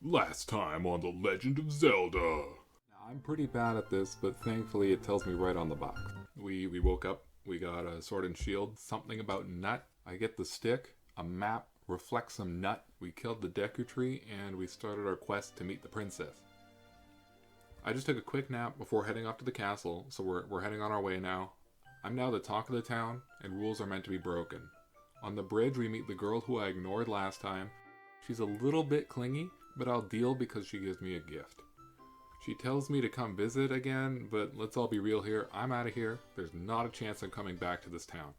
Last time on The Legend of Zelda. Now, I'm pretty bad at this, but thankfully it tells me right on the box. We woke up, we got a sword and shield, something about nut. I get the stick, a map, reflects some nut. We killed the Deku Tree, and we started our quest to meet the princess. I just took a quick nap before heading off to the castle, so we're heading on our way now. I'm now the talk of the town, and rules are meant to be broken. On the bridge, we meet the girl who I ignored last time. She's a little bit clingy, but I'll deal because she gives me a gift. She tells me to come visit again, but let's all be real here. I'm out of here. There's not a chance I'm coming back to this town.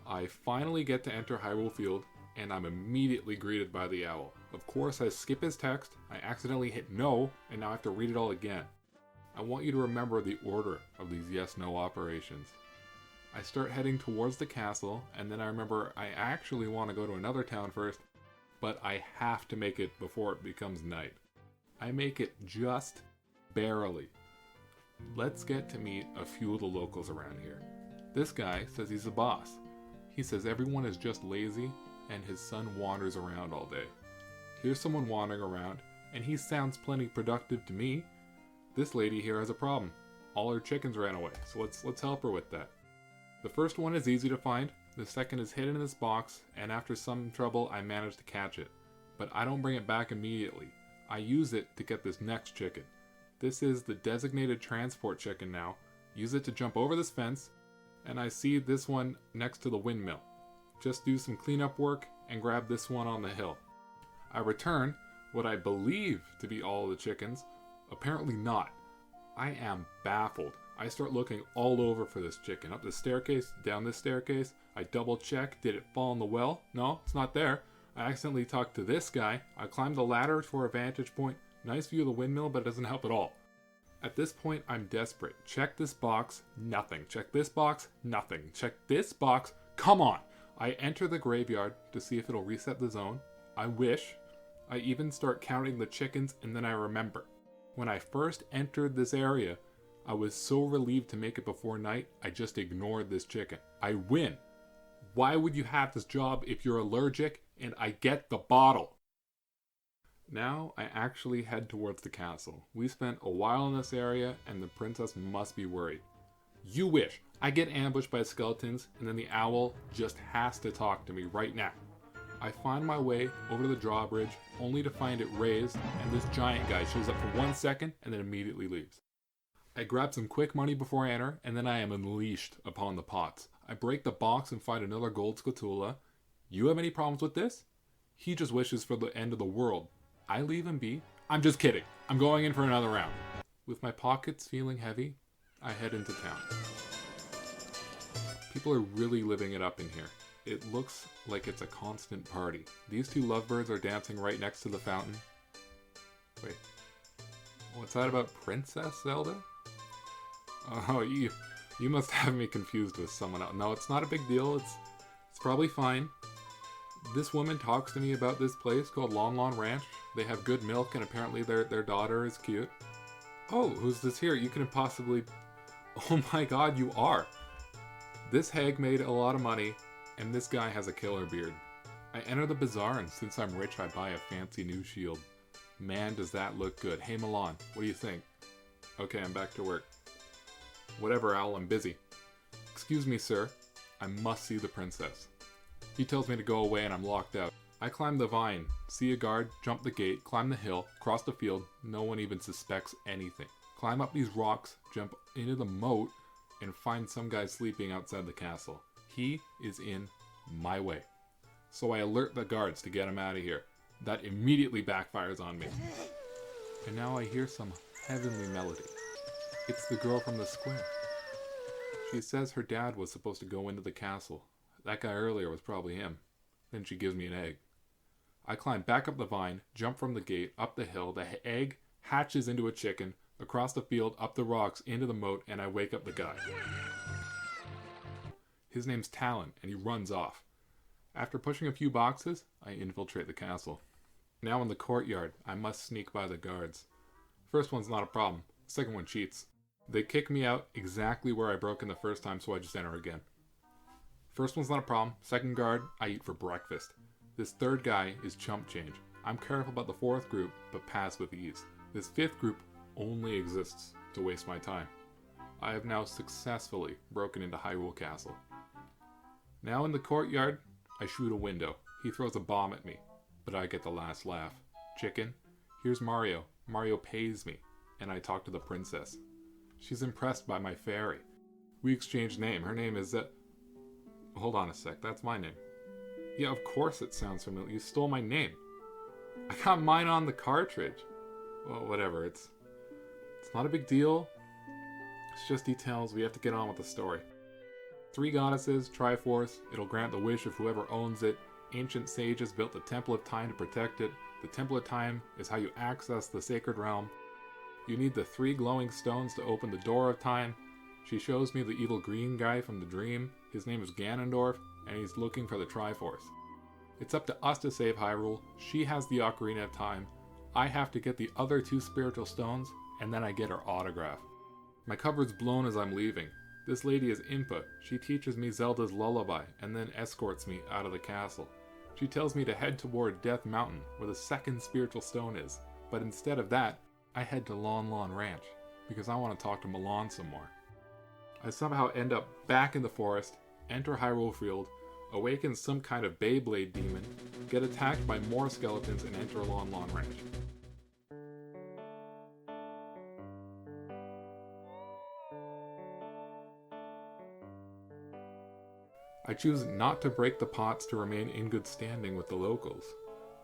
I finally get to enter Hyrule Field, and I'm immediately greeted by the owl. Of course, I skip his text, I accidentally hit no, and now I have to read it all again. I want you to remember the order of these yes-no operations. I start heading towards the castle, and then I remember I actually want to go to another town first, but I have to make it before it becomes night. I make it just barely. Let's get to meet a few of the locals around here. This guy says he's the boss. He says everyone is just lazy, and his son wanders around all day. Here's someone wandering around, and he sounds plenty productive to me. This lady here has a problem. All her chickens ran away, so let's help her with that. The first one is easy to find, the second is hidden in this box, and after some trouble I manage to catch it. But I don't bring it back immediately. I use it to get this next chicken. This is the designated transport chicken now. Use it to jump over this fence, and I see this one next to the windmill. Just do some cleanup work and grab this one on the hill. I return what I believe to be all of the chickens. Apparently not. I am baffled. I start looking all over for this chicken. Up the staircase, down this staircase. I double check. Did it fall in the well? No, it's not there. I accidentally talked to this guy. I climb the ladder for a vantage point. Nice view of the windmill, but it doesn't help at all. At this point, I'm desperate. Check this box. Nothing. Check this box. Nothing. Check this box. Come on. I enter the graveyard to see if it'll reset the zone. I wish. I even start counting the chickens, and then I remember. When I first entered this area, I was so relieved to make it before night, I just ignored this chicken. I win. Why would you have this job if you're allergic and I get the bottle? Now I actually head towards the castle. We spent a while in this area and the princess must be worried. You wish. I get ambushed by skeletons and then the owl just has to talk to me right now. I find my way over to the drawbridge only to find it raised and this giant guy shows up for 1 second and then immediately leaves. I grab some quick money before I enter, and then I am unleashed upon the pots. I break the box and find another gold scatula. You have any problems with this? He just wishes for the end of the world. I leave him be. I'm just kidding. I'm going in for another round. With my pockets feeling heavy, I head into town. People are really living it up in here. It looks like it's a constant party. These two lovebirds are dancing right next to the fountain. Wait. What's that about Princess Zelda? Oh, you must have me confused with someone else. No, it's not a big deal. It's probably fine. This woman talks to me about this place called Lon Lon Ranch. They have good milk and apparently their daughter is cute. Oh, who's this here? You couldn't possibly... Oh my god, you are. This hag made a lot of money and this guy has a killer beard. I enter the bazaar and since I'm rich I buy a fancy new shield. Man, does that look good. Hey Milan, what do you think? Okay, I'm back to work. Whatever, Owl, I'm busy. Excuse me, sir. I must see the princess. He tells me to go away and I'm locked out. I climb the vine, see a guard, jump the gate, climb the hill, cross the field. No one even suspects anything. Climb up these rocks, jump into the moat, and find some guy sleeping outside the castle. He is in my way. So I alert the guards to get him out of here. That immediately backfires on me. And now I hear some heavenly melody. It's the girl from the square. She says her dad was supposed to go into the castle. That guy earlier was probably him. Then she gives me an egg. I climb back up the vine, jump from the gate, up the hill. The egg hatches into a chicken, across the field, up the rocks, into the moat, and I wake up the guy. His name's Talon, and he runs off. After pushing a few boxes, I infiltrate the castle. Now in the courtyard, I must sneak by the guards. First one's not a problem. Second one cheats. They kick me out exactly where I broke in the first time, so I just enter again. First one's not a problem. Second guard, I eat for breakfast. This third guy is chump change. I'm careful about the fourth group, but pass with ease. This fifth group only exists to waste my time. I have now successfully broken into Hyrule Castle. Now in the courtyard, I shoot a window. He throws a bomb at me, but I get the last laugh. Chicken, here's Mario. Mario pays me, and I talk to the princess. She's impressed by my fairy. We exchange name. Her name is Hold on a sec, that's my name. Yeah, of course it sounds familiar. You stole my name. I got mine on the cartridge. Well, whatever, it's not a big deal. It's just details. We have to get on with the story. 3 goddesses, Triforce. It'll grant the wish of whoever owns it. Ancient sages built the Temple of Time to protect it. The Temple of Time is how you access the sacred realm. You need the 3 glowing stones to open the Door of Time. She shows me the evil green guy from the dream. His name is Ganondorf, and he's looking for the Triforce. It's up to us to save Hyrule. She has the Ocarina of Time. I have to get the other 2 spiritual stones, and then I get her autograph. My cover's blown as I'm leaving. This lady is Impa. She teaches me Zelda's lullaby, and then escorts me out of the castle. She tells me to head toward Death Mountain, where the 2nd spiritual stone is. But instead of that, I head to Lon Lon Ranch, because I want to talk to Malon some more. I somehow end up back in the forest, enter Hyrule Field, awaken some kind of Beyblade demon, get attacked by more skeletons, and enter Lon Lon Ranch. I choose not to break the pots to remain in good standing with the locals.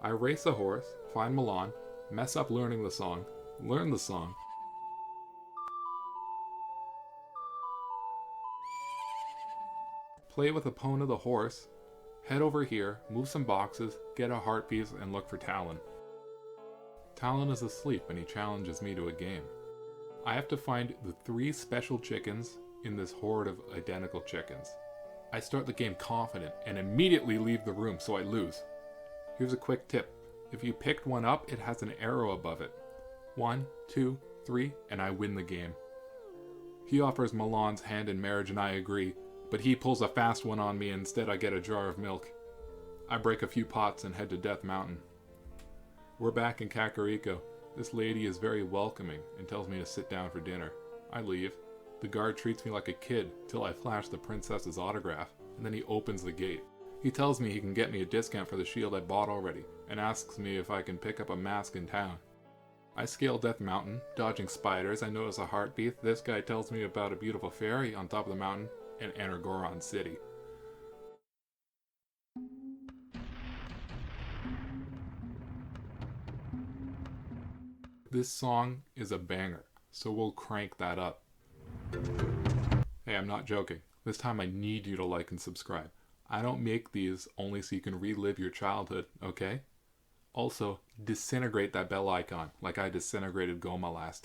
I race a horse, find Malon, mess up learning the song, learn the song, play with Epona the horse, head over here, move some boxes, get a heart piece, and look for Talon. Talon is asleep and he challenges me to a game. I have to find the 3 special chickens in this horde of identical chickens. I start the game confident and immediately leave the room, so I lose. Here's a quick tip. If you picked one up, it has an arrow above it. 1, 2, 3, and I win the game. He offers Malon's hand in marriage and I agree, but he pulls a fast one on me and instead I get a jar of milk. I break a few pots and head to Death Mountain. We're back in Kakariko. This lady is very welcoming and tells me to sit down for dinner. I leave. The guard treats me like a kid till I flash the princess's autograph, and then he opens the gate. He tells me he can get me a discount for the shield I bought already, and asks me if I can pick up a mask in town. I scale Death Mountain, dodging spiders. I notice a heartbeat. This guy tells me about a beautiful fairy on top of the mountain, and enter Goron City. This song is a banger, so we'll crank that up. Hey, I'm not joking. This time I need you to like and subscribe. I don't make these only so you can relive your childhood, okay? Also, disintegrate that bell icon like I disintegrated Goma last time.